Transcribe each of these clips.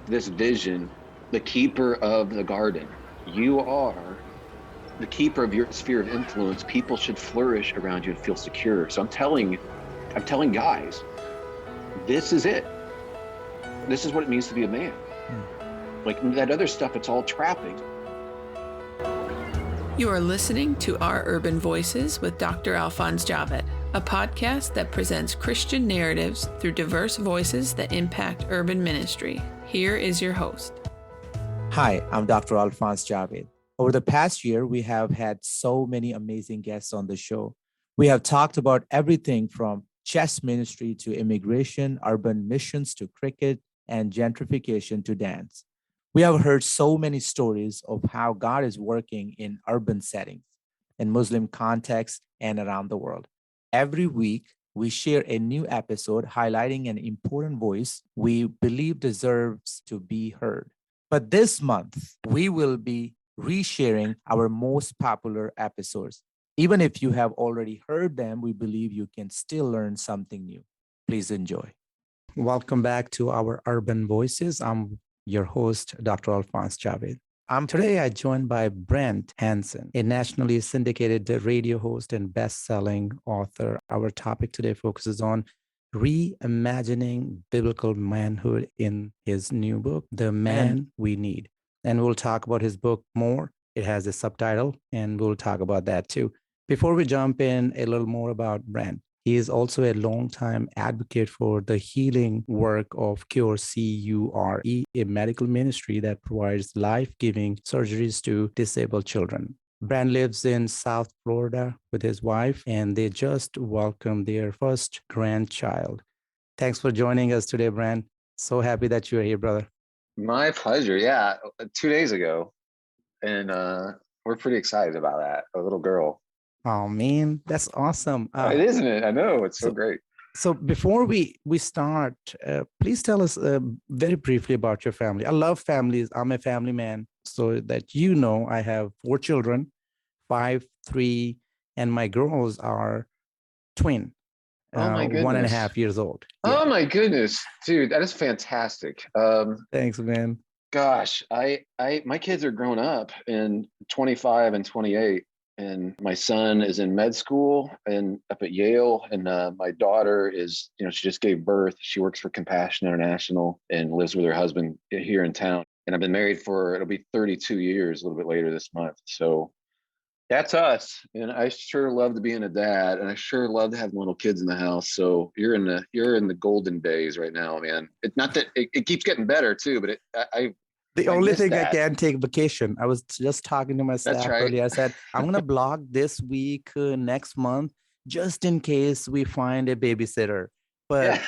this vision, the keeper of the garden. You are the keeper of your sphere of influence. People should flourish around you and feel secure. So I'm telling guys, this is it. This is what it means to be a man. Like that other stuff, it's all trappings. You are listening to Our Urban Voices with Dr. Alphonse Javed, a podcast that presents Christian narratives through diverse voices that impact urban ministry. Here is your host. Hi, I'm Dr. Alphonse Javed. Over the past year, we have had so many amazing guests on the show. We have talked about everything from chess ministry to immigration, urban missions to cricket, and gentrification to dance. We have heard so many stories of how God is working in urban settings, in Muslim contexts, and around the world. Every week, we share a new episode highlighting an important voice we believe deserves to be heard. But this month, we will be resharing our most popular episodes. Even if you have already heard them, we believe you can still learn something new. Please enjoy. Welcome back to our Urban Voices. I'm your host, Dr. Alphonse Javed. Today I joined by Brant Hansen, a nationally syndicated radio host and best-selling author. Our topic today focuses on reimagining biblical manhood in his new book, The Man We Need. And we'll talk about his book more. It has a subtitle, and we'll talk about that too. Before we jump in a little more about Brant, he is also a longtime advocate for the healing work of Cure, CURE, a medical ministry that provides life-giving surgeries to disabled children. Brant lives in South Florida with his wife, and they just welcomed their first grandchild. Thanks for joining us today, Brant. So happy that you're here, brother. My pleasure. Yeah. 2 days ago. And we're pretty excited about that. A little girl. Oh, man, that's awesome. Isn't it? I know. It's so great. So before we start, please tell us very briefly about your family. I love families. I'm a family man. So that you know, I have 4 children, 5, 3, and my girls are twin. Oh my goodness. 1.5 years old. Yeah. Oh my goodness, dude, that is fantastic. Thanks, man. Gosh, my kids are grown up and 25 and 28, and my son is in med school and up at Yale, and my daughter is, she just gave birth. She works for Compassion International and lives with her husband here in town. And I've been married it'll be 32 years a little bit later this month. So that's us. And I sure love to being a dad, and I sure love to have little kids in the house. So you're in the golden days right now, man. It's not that it keeps getting better too, but the only thing I can take vacation. I was just talking to my staff earlier. I said, I'm going to block this week, next month, just in case we find a babysitter. But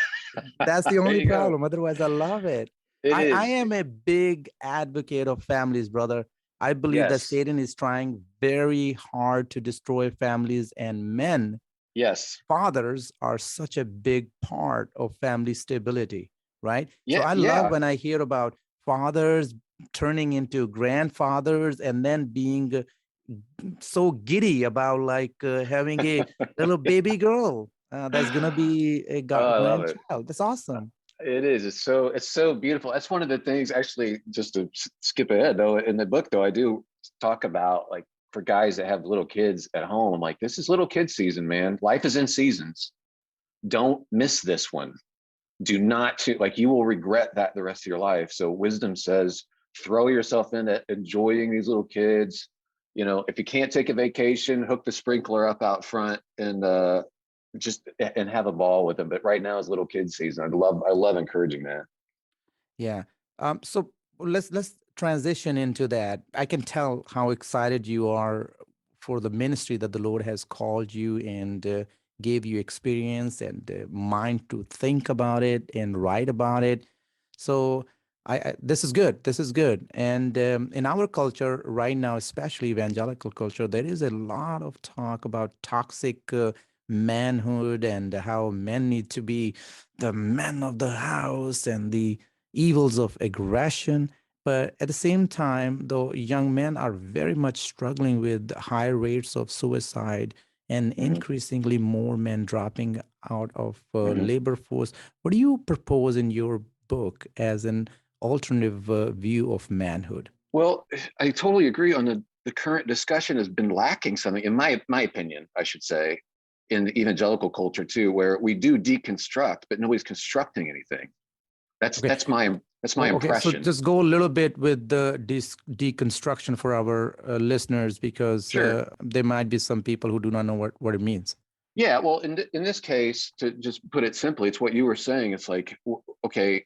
that's the only problem. Otherwise, I love it. I am a big advocate of families, brother. I believe that Satan is trying very hard to destroy families, and men, fathers, are such a big part of family stability, right? Yeah, so I love when I hear about fathers turning into grandfathers and then being so giddy about having a little baby girl that's going to be a grandchild. That's awesome. It is. It's so beautiful. That's one of the things, actually, just to skip ahead though, in the book though, I do talk about, like, for guys that have little kids at home, like, this is little kid season, man. Life is in seasons. Don't miss this one. Do not, you will regret that the rest of your life. So wisdom says, throw yourself into enjoying these little kids. If you can't take a vacation, hook the sprinkler up out front and have a ball with them. But right now is little kid season. I love encouraging that. Yeah. So let's transition into that. I can tell how excited you are for the ministry that the Lord has called you and gave you experience and mind to think about it and write about it. So this is good. This is good. And in our culture right now, especially evangelical culture, there is a lot of talk about toxic manhood and how men need to be the men of the house and the evils of aggression. But at the same time, though, young men are very much struggling with high rates of suicide and increasingly more men dropping out of labor force. What do you propose in your book as an alternative view of manhood? Well, I totally agree on the current discussion has been lacking something, in my opinion, I should say, in the evangelical culture too, where we do deconstruct, but nobody's constructing anything. That's my Okay, so impression. just go a little bit with the deconstruction for our listeners, because Sure. there might be some people who do not know what it means. Yeah, well, in this case, to just put it simply, it's what you were saying. It's like, okay,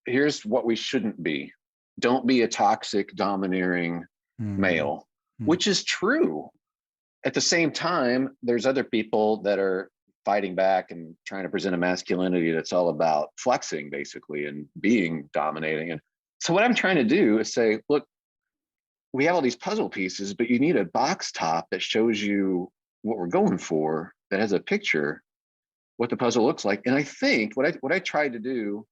here's what we shouldn't be. Don't be a toxic, domineering male, which is true. At the same time, there's other people that are fighting back and trying to present a masculinity that's all about flexing, basically, and being dominating. And so what I'm trying to do is say, look, we have all these puzzle pieces, but you need a box top that shows you what we're going for, that has a picture, what the puzzle looks like. And I think what I tried to do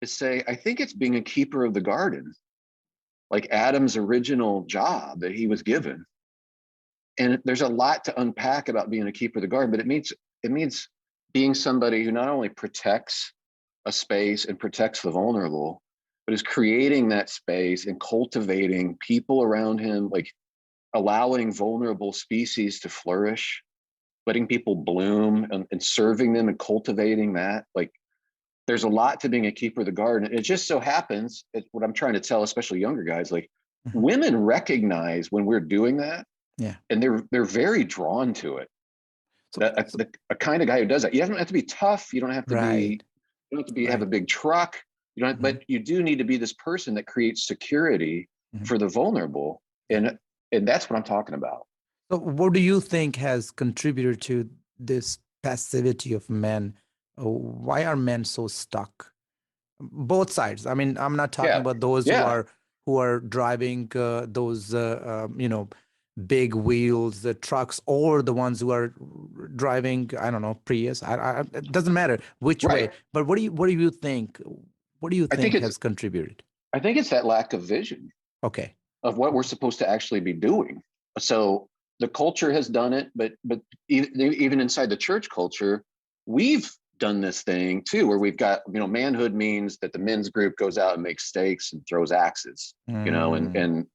is say, I think it's being a keeper of the garden, like Adam's original job that he was given. And there's a lot to unpack about being a keeper of the garden, but it means being somebody who not only protects a space and protects the vulnerable, but is creating that space and cultivating people around him, like allowing vulnerable species to flourish, letting people bloom, and serving them and cultivating that. Like, there's a lot to being a keeper of the garden. It just so happens, what I'm trying to tell, especially younger guys, like women recognize when we're doing that. Yeah. And they're very drawn to it. So, A kind of guy who does that. You don't have to be tough. You don't have to right. you don't have to have a big truck. You don't, but you do need to be this person that creates security for the vulnerable. And that's what I'm talking about. So what do you think has contributed to this passivity of men? Why are men so stuck? Both sides. I mean, I'm not talking about those who are driving those big wheels, the trucks, or the ones who are driving, I don't know, Prius. It doesn't matter which way. But what do you think? What do you think has contributed? I think it's that lack of vision. Okay. Of what we're supposed to actually be doing. So the culture has done it, but even inside the church culture, we've done this thing too, where we've got, manhood means that the men's group goes out and makes steaks and throws axes, and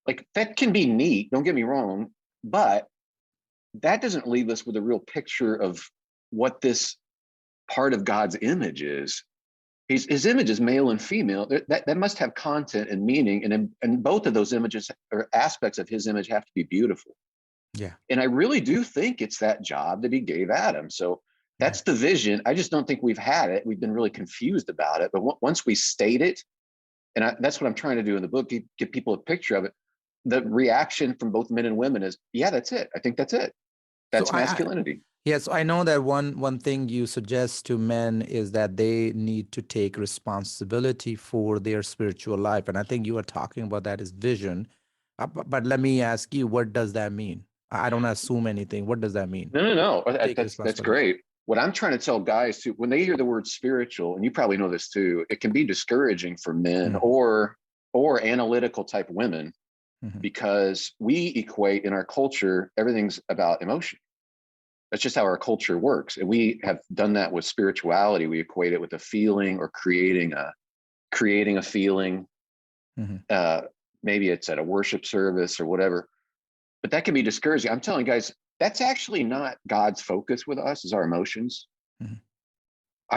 like that can be neat, don't get me wrong, but that doesn't leave us with a real picture of what this part of God's image is. His image is male and female. That must have content and meaning, and both of those images or aspects of his image have to be beautiful. Yeah. And I really do think it's that job that he gave Adam. So that's the vision. I just don't think we've had it. We've been really confused about it. But once we state it, and that's what I'm trying to do in the book, give people a picture of it. The reaction from both men and women is, yeah, that's it. I think that's it. That's masculinity. Yes, I know that one thing you suggest to men is that they need to take responsibility for their spiritual life. And I think you are talking about that as vision. But let me ask you, what does that mean? I don't assume anything. What does that mean? No. That's great. What I'm trying to tell guys too, when they hear the word spiritual, and you probably know this too, it can be discouraging for men or analytical type women, because we equate in our culture, everything's about emotion. That's just how our culture works. And we have done that with spirituality. We equate it with a feeling or creating a feeling. Maybe it's at a worship service or whatever, but that can be discouraging. I'm telling guys, that's actually not God's focus with us, is our emotions.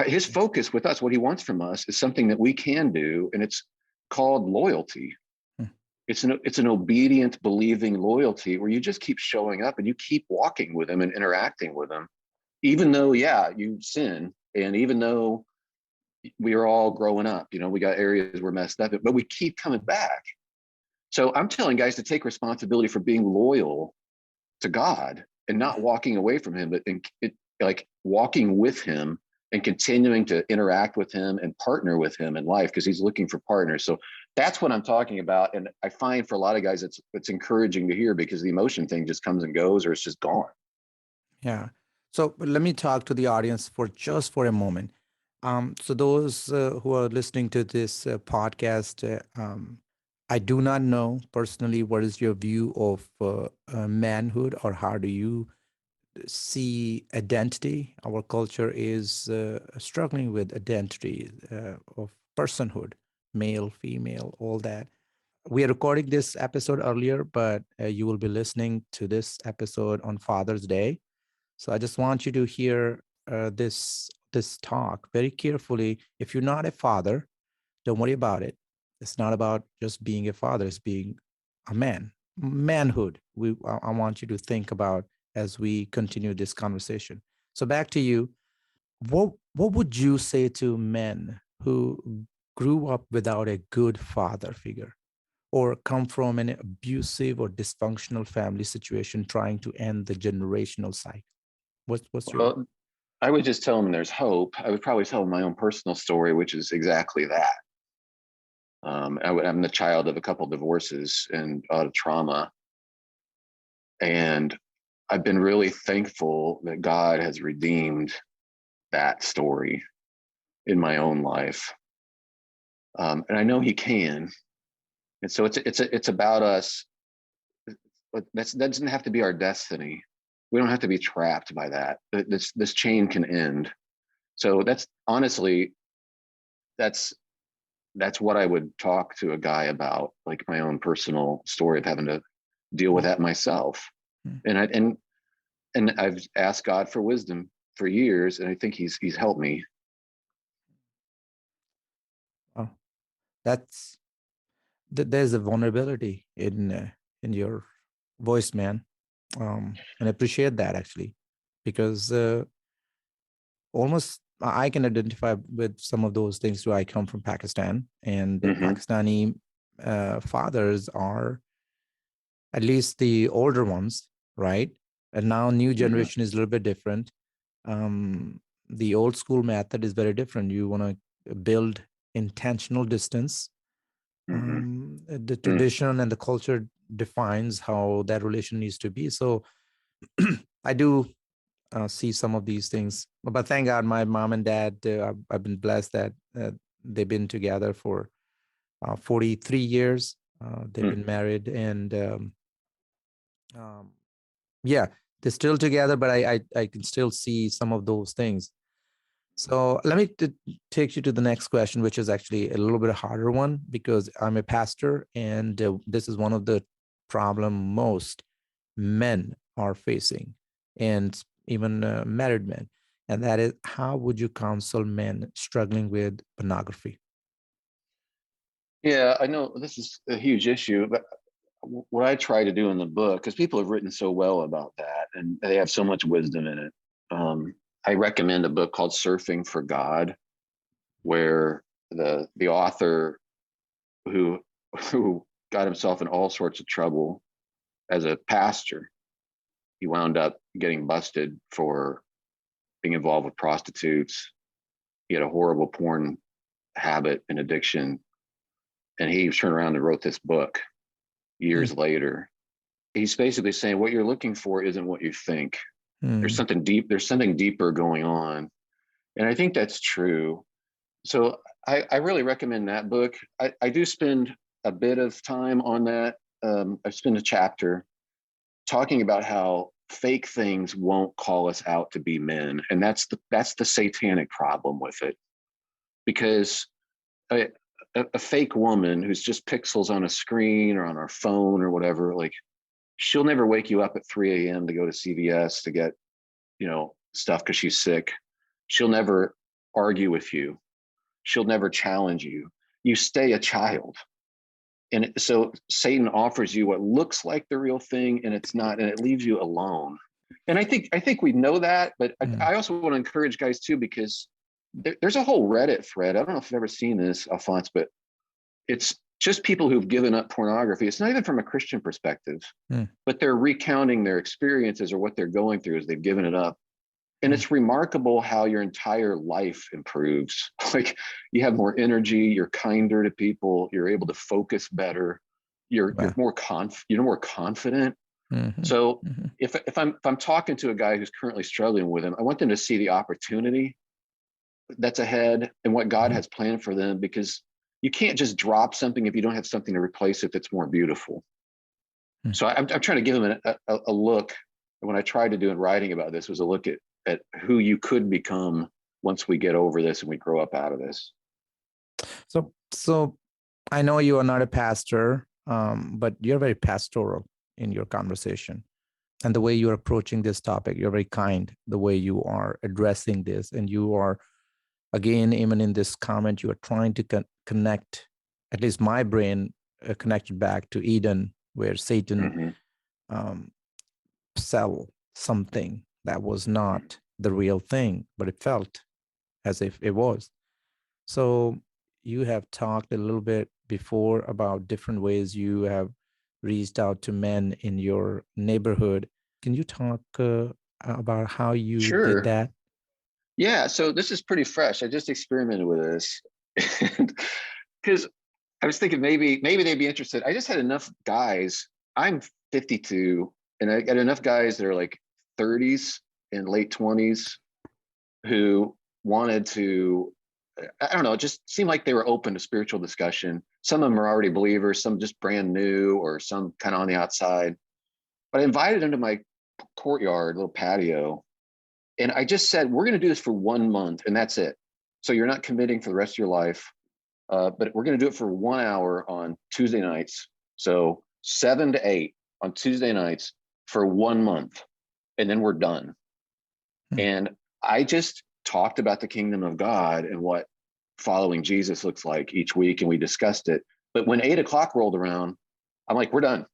His focus with us, what he wants from us, is something that we can do. And it's called loyalty. It's an obedient, believing loyalty where you just keep showing up and you keep walking with him and interacting with him, even though, you sin. And even though we are all growing up, we got areas we're messed up, but we keep coming back. So I'm telling guys to take responsibility for being loyal to God and not walking away from him, but like walking with him and continuing to interact with him and partner with him in life, because he's looking for partners. So that's what I'm talking about. And I find for a lot of guys, it's encouraging to hear, because the emotion thing just comes and goes, or it's just gone. Yeah. So let me talk to the audience for a moment. So those who are listening to this podcast, I do not know personally what is your view of manhood, or how do you see identity. Our culture is struggling with identity of personhood. male, female, all that. We are recording this episode earlier, but you will be listening to this episode on Father's Day. So I just want you to hear this talk very carefully. If you're not a father, don't worry about it. It's not about just being a father, it's being a man. Manhood. I want you to think about as we continue this conversation. So back to you. What would you say to men who grew up without a good father figure or come from an abusive or dysfunctional family situation trying to end the generational cycle? What's your Well, I would just tell them there's hope. I would probably tell them my own personal story, which is exactly that. I'm the child of a couple divorces and a lot of trauma. And I've been really thankful that God has redeemed that story in my own life. And I know he can. And so it's about us. That doesn't have to be our destiny. We don't have to be trapped by that. This chain can end. So that's honestly, that's what I would talk to a guy about, like my own personal story of having to deal with that myself. And I've asked God for wisdom for years, and I think he's helped me. Oh, there's a vulnerability in your voice, man, and I appreciate that actually, because almost I can identify with some of those things too. I come from Pakistan, and the Pakistani fathers are, at least the older ones, right? And now new generation is a little bit different. The old school method is very different. You want to build intentional distance. The tradition and the culture defines how that relation needs to be. So I do see some of these things, but thank God my mom and dad, I've been blessed that they've been together for 43 years. They've been married, and yeah, they're still together, but I can still see some of those things. So let me take you to the next question, which is actually a little bit harder one, because I'm a pastor, and this is one of the problem most men are facing, and even married men. And that is, how would you counsel men struggling with pornography? Yeah, I know this is a huge issue, but what I try to do in the book, because people have written so well about that and they have so much wisdom in it. I recommend a book called Surfing for God, where the author who got himself in all sorts of trouble as a pastor, he wound up getting busted for being involved with prostitutes. He had a horrible porn habit and addiction. And he turned around and wrote this book years later. He's basically saying what you're looking for isn't what you think. There's something deeper going on. And I think that's true. So I really recommend that book. I do spend a bit of time on that. I spend a chapter talking about how fake things won't call us out to be men. And that's the satanic problem with it. Because a fake woman who's just pixels on a screen or on our phone or whatever, like, she'll never wake you up at 3 a.m. to go to CVS to get, stuff because she's sick. She'll never argue with you. She'll never challenge you. You stay a child. And so Satan offers you what looks like the real thing, and it's not, and it leaves you alone. And I think we know that, but I also want to encourage guys too, because there's a whole Reddit thread. I don't know if you've ever seen this, Alphonse, but it's just people who've given up pornography. It's not even from a Christian perspective, but they're recounting their experiences or what they're going through as they've given it up. And it's remarkable how your entire life improves. Like, you have more energy, you're kinder to people, you're able to focus better, you're more confident. So if I'm talking to a guy who's currently struggling with him, I want them to see the opportunity that's ahead and what God has planned for them, because you can't just drop something if you don't have something to replace it that's more beautiful. So I'm trying to give them a look. And what I tried to do in writing about this was a look at who you could become once we get over this and we grow up out of this. So I know you are not a pastor, but you're very pastoral in your conversation. And the way you're approaching this topic, you're very kind, the way you are addressing this. And you are, again, even in this comment, you are trying to connect, at least my brain connected back to Eden, where Satan sell something that was not the real thing, but it felt as if it was. So you have talked a little bit before about different ways you have reached out to men in your neighborhood. Can you talk about how you did Sure. that? Yeah. So this is pretty fresh. I just experimented with this because I was thinking maybe they'd be interested. I just had enough guys. I'm 52, and I got enough guys that are like 30s and late 20s who wanted to. I don't know. It just seemed like they were open to spiritual discussion. Some of them are already believers, some just brand new, or some kind of on the outside. But I invited them to my courtyard, little patio, and I just said, we're going to do this for 1 month, and that's it. So you're not committing for the rest of your life, but we're going to do it for 1 hour on Tuesday nights. So 7 to 8 on Tuesday nights for 1 month, and then we're done. And I just talked about the kingdom of God and what following Jesus looks like each week, and we discussed it. But when 8 o'clock rolled around, I'm like, we're done.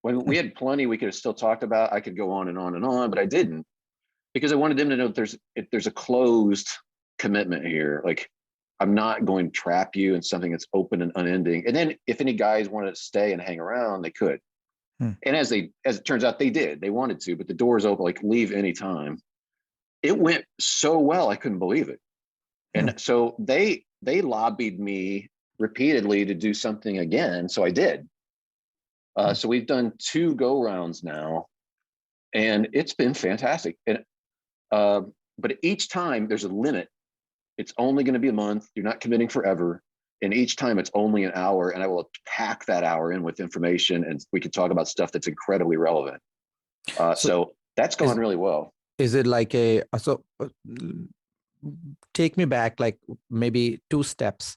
When we had plenty we could have still talked about, I could go on and on and on, but I didn't, because I wanted them to know that there's a closed commitment here. Like, I'm not going to trap you in something that's open and unending. And then if any guys wanted to stay and hang around, they could. And as it turns out, they did. They wanted to, but the door's open, like leave anytime. It went so well, I couldn't believe it. And so they lobbied me repeatedly to do something again. So I did. So we've done 2 go rounds now, and it's been fantastic. And but each time there's a limit. It's only going to be a month. You're not committing forever. And each time it's only an hour, and I will pack that hour in with information, and we can talk about stuff that's incredibly relevant. So that's gone really well. Is it like take me back, like maybe 2 steps.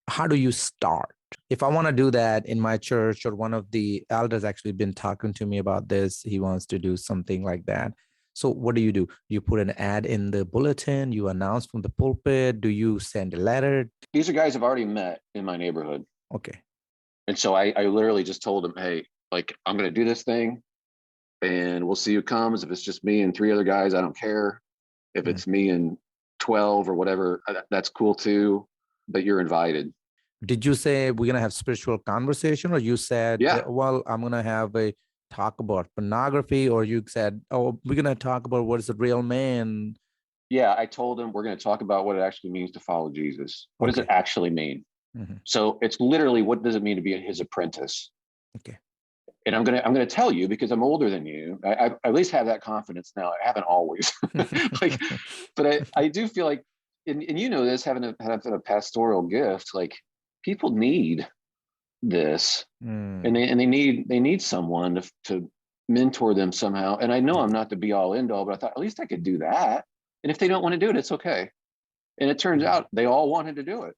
How do you start? If I want to do that in my church, or one of the elders actually been talking to me about this, he wants to do something like that. So what do? You put an ad in the bulletin, you announce from the pulpit, do you send a letter? These are guys I've already met in my neighborhood. Okay. And so I literally just told them, hey, like, I'm going to do this thing, and we'll see who comes. If it's just me and 3 other guys, I don't care. If it's me and 12 or whatever, that's cool too, but you're invited. Did you say we're going to have spiritual conversation, or you said, well, I'm going to have a talk about pornography, or you said, oh, we're going to talk about what is a real man? Yeah, I told them we're going to talk about what it actually means to follow Jesus. What does it actually mean? So it's literally, what does it mean to be his apprentice? Okay. And I'm gonna tell you, because I'm older than you. I at least have that confidence now. I haven't always, like, but I do feel like, and you know this, having a pastoral gift, like, people need this, and they need someone to mentor them somehow. And I know I'm not the be all end all, but I thought at least I could do that. And if they don't want to do it, it's okay. And it turns out they all wanted to do it.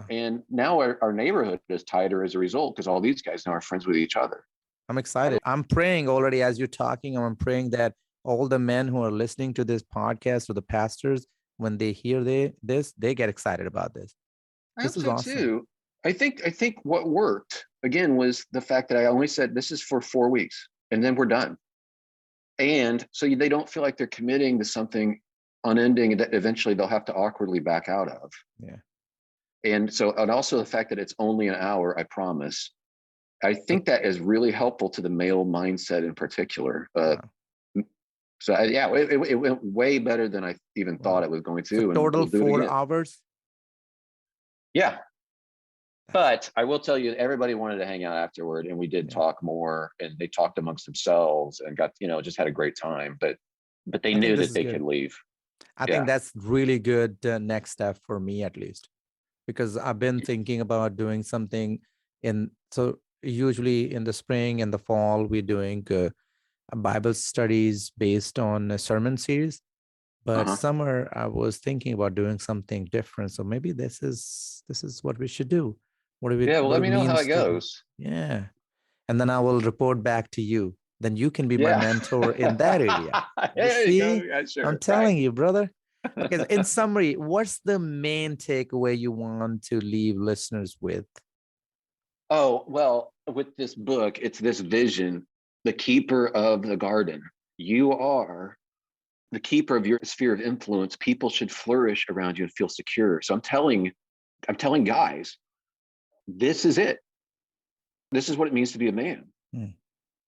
And now our neighborhood is tighter as a result, because all these guys now are friends with each other. I'm excited. I'm praying already as you're talking. I'm praying that all the men who are listening to this podcast, or the pastors, when they hear this, they get excited about this. This is awesome too. I think what worked again was the fact that I only said this is for 4 weeks, and then we're done. And so they don't feel like they're committing to something unending that eventually they'll have to awkwardly back out of. Yeah. And so, and also the fact that it's only an hour, I promise. I think that is really helpful to the male mindset in particular. So it went way better than I even thought it was going to. So total 4 hours? Yeah. But I will tell you, everybody wanted to hang out afterward, and we did talk more, and they talked amongst themselves and got, just had a great time. But they knew that they could leave. I think that's really good next step for me, at least, because I've been thinking about doing something so usually in the spring and the fall, we're doing Bible studies based on a sermon series. But summer, I was thinking about doing something different. So maybe this is what we should do. Yeah, well, what let it me know how means it to, goes. yeah. And then I will report back to you. Then you can be my Yeah. mentor in that area. You There you go. see, Yeah, I'm sure. Right. telling you, brother. Okay, in summary, what's the main takeaway you want to leave listeners with? Oh, well, with this book, it's this vision, the keeper of the garden. You are the keeper of your sphere of influence. People should flourish around you and feel secure. So I'm telling guys, this is it. This is what it means to be a man. Hmm.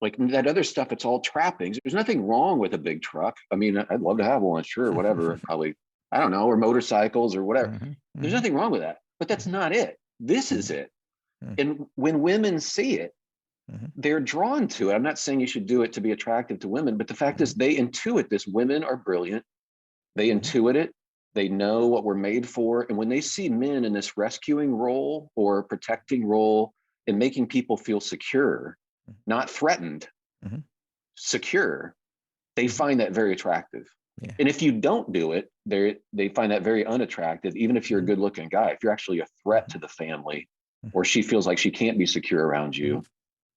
Like that other stuff, it's all trappings. There's nothing wrong with a big truck. I mean, I'd love to have one, sure, whatever. Probably, I don't know, or motorcycles or whatever. Mhm, There's mhm, nothing wrong with that, but that's mhm, not it. This is mhm, it. mhm, And when women see it, mhm, they're drawn to it. I'm not saying you should do it to be attractive to women, but the fact is mhm, they intuit this. Women are brilliant. They mhm, intuit it. They know what we're made for. And when they see men in this rescuing role or protecting role and making people feel secure, not threatened, mhm, secure, they mhm. find that very attractive. Yeah. And if you don't do it, they find that very unattractive, even if you're a Mhm, good looking guy. If you're actually a threat mhm, to the family, mhm, or she feels like she can't be secure around mhm. you,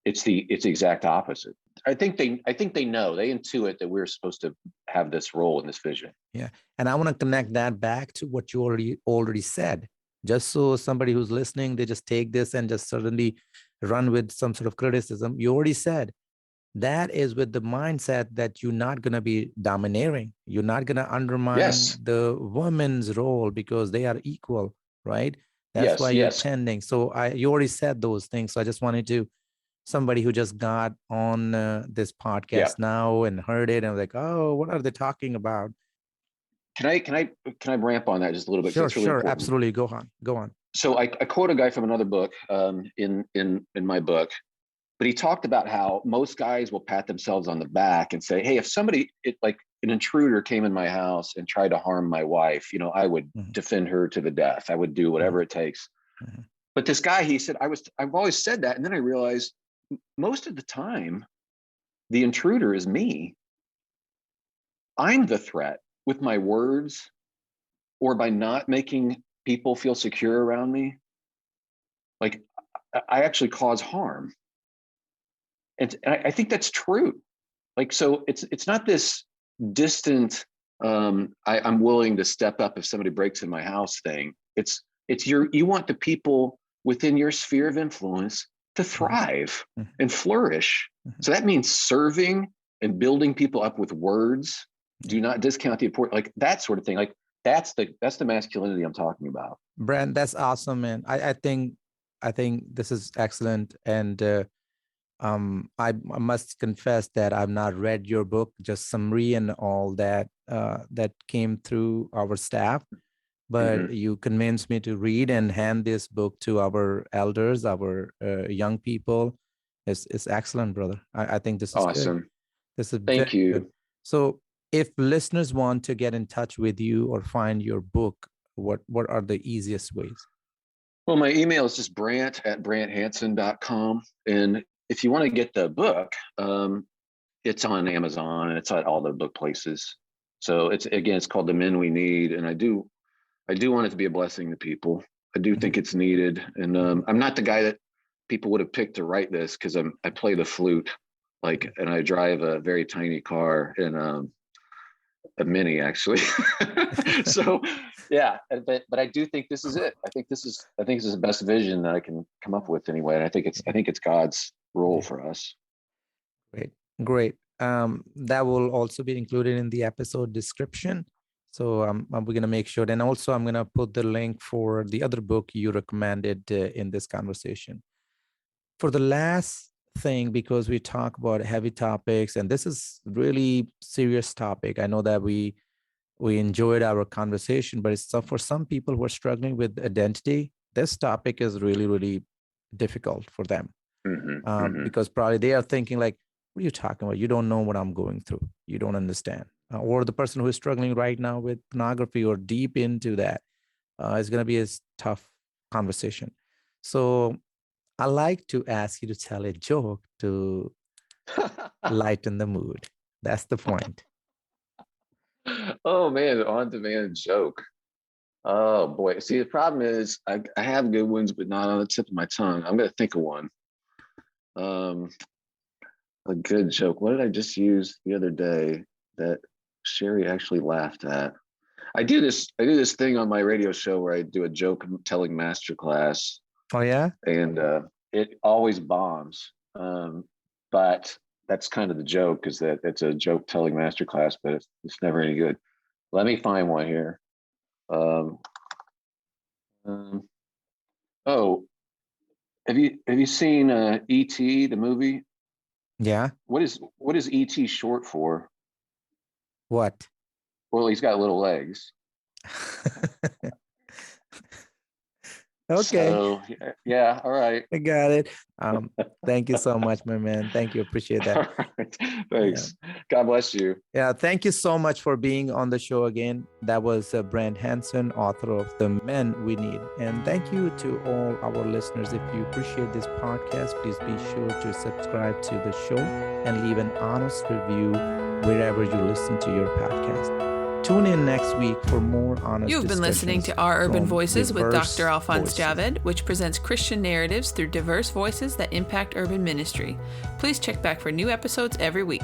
it's the exact opposite. I think they know, they intuit that we're supposed to have this role in this vision. Yeah. And I want to connect that back to what you already said. Just so somebody who's listening, they just take this and just suddenly run with some sort of criticism. You already said that is with the mindset that you're not going to be domineering. You're not going to undermine Yes, the woman's role because they are equal, right? That's why yes, you're yes. tending. So you already said those things. So I just wanted to, somebody who just got on this Yeah. podcast now and heard it and was like, oh, what are they talking about? Can I ramp on that just a little bit because Sure, that's really sure, important. absolutely. Go on, go on. So I quote a guy from another book in my book, but he talked about how most guys will pat themselves on the back and say, "Hey, if somebody like an intruder came in my house and tried to harm my wife, I would Mhm, defend her to the death. I would do mhm, whatever it takes." mhm, But this guy, he said, I've always said that, and then I realized most of the time the intruder is me. I'm the threat with my words or by not making people feel secure around me. Like I actually cause harm. And I think that's true. Like, so it's not this distant, I'm willing to step up if somebody breaks in my house thing. It's you want the people within your sphere of influence to mhm, thrive mhm, and flourish. mhm. So that means serving and building people up with words. Yeah. Do not discount the important, like that sort of thing. Like that's the masculinity I'm talking about. Brand, that's awesome, man. I think this is excellent. And I must confess that I've not read your book, just summary and all that that came through our staff. But Mhm. you convinced me to read and hand this book to our elders, our young people. It's excellent, brother. I think this is good. Awesome. This is Thank very good. you. So, if listeners want to get in touch with you or find your book, what are the easiest ways? Well, my email is just brant@branthansen.com. And if you want to get the book, it's on Amazon and it's at all the book places. So it's called The Men We Need. And I do want it to be a blessing to people. I do Mhm, think it's needed. And mhm, I'm not the guy that people would have picked to write this because I play the flute, like, and I drive a very tiny car and a mini actually. So yeah, but I do think this is it. I think this is the best vision that I can come up with anyway. And I think it's God's role yeah, for us. great, great. That will also be included in the episode description. So we're gonna make sure, and also I'm gonna put the link for the other book you recommended in this conversation. For the last thing, because we talk about heavy topics, and this is really serious topic. I know that we enjoyed our conversation, but it's for some people who are struggling with identity. This topic is really, really difficult for them Hmm. Hmm. because probably they are thinking like, "What are you talking about? You don't know what I'm going through. You don't understand." Or the person who is struggling right now with pornography or deep into that is going to be a tough conversation. So I like to ask you to tell a joke to lighten the mood. That's the point. Oh man, on demand joke. Oh boy. See, the problem is I have good ones, but not on the tip of my tongue. I'm gonna think of one. A good joke. What did I just use the other day that Sherry actually laughed at? I do this thing on my radio show where I do a joke telling masterclass, Oh yeah. and it always bombs. But that's kind of the joke, is that it's a joke telling masterclass, but it's never any good. Let me find one here. Um, oh, have you seen E.T. the movie? Yeah. What is E.T. short for? What? Well, he's got little legs. Okay. So yeah, all right. I got it. Thank you so much, my man. Thank you. Appreciate that. All right. Thanks. God bless you. Yeah, thank you so much for being on the show again. That was Brant Hansen, author of The Men We Need. And thank you to all our listeners. If you appreciate this podcast, please be sure to subscribe to the show and leave an honest review wherever you listen to your podcast. Tune in next week for more honest You've been listening to Our Urban Voices with Dr. Alphonse Javed, which presents Christian narratives through diverse voices that impact urban ministry. Please check back for new episodes every week.